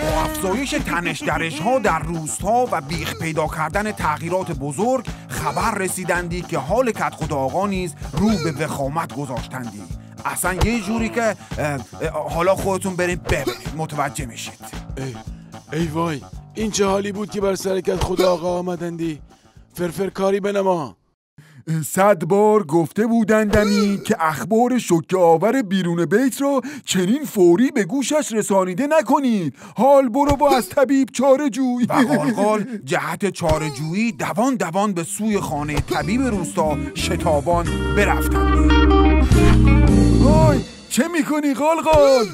با افزایش تنش‌درش ها در روستا و بیخ پیدا کردن تغییرات بزرگ خبر رسیدندی که حال کدخدا آقا نیز رو به وخامت گذاشتندی. اصلا یه جوری که حالا خودتون بریم ببینید متوجه میشید. ای وای، این چه حالی بود که بر سر کدخدا آقا آمدندی؟ فرفر کاری بنما. 100 بار گفته بودندمی که اخبار شوکه آور بیرون بیت را چنین فوری به گوشش رسانیده نکنید. حال برو با از طبیب چاره جوی. و قالقال جهت چاره جویی دوان دوان به سوی خانه طبیب روستا شتابان برفتند. وای چه میکنی قالقال؟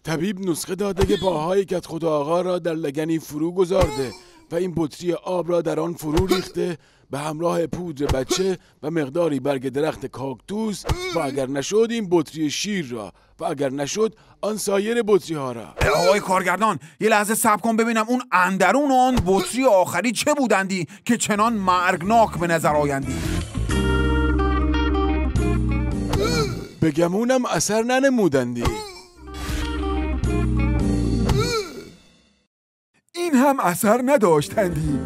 طبیب نسخه داده که پاهای کدخدا آقا را در لگنی فرو گذارده و این بطری آب را در آن فرو ریخته به همراه پودر بچه و مقداری برگ درخت کاکتوس و اگر نشد این بطری شیر را و اگر نشد آن سایر بطری ها را. آقای کارگردان یه لحظه صبر کن ببینم اون اندرون آن بطری آخری چه بودندی که چنان مرگناک به نظر آیندی؟ به گمونم اثر ننمودندی. این هم اثر نداشتندی.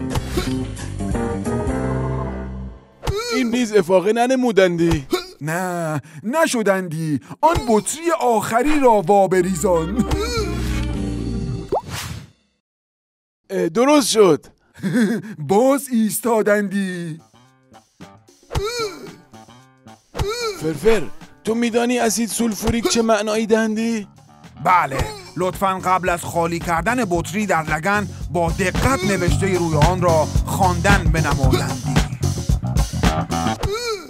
این نیز افاقه ننمودندی. نه نشدندی. آن بطری آخری را وابریزان. درست شد. باز ایستادندی. فرفر تو میدانی اسید سولفوریک چه معنایی دهندی؟ بله، لطفاً قبل از خالی کردن بطری در لگن با دقت نوشته روی آن را خواندن بنمایند.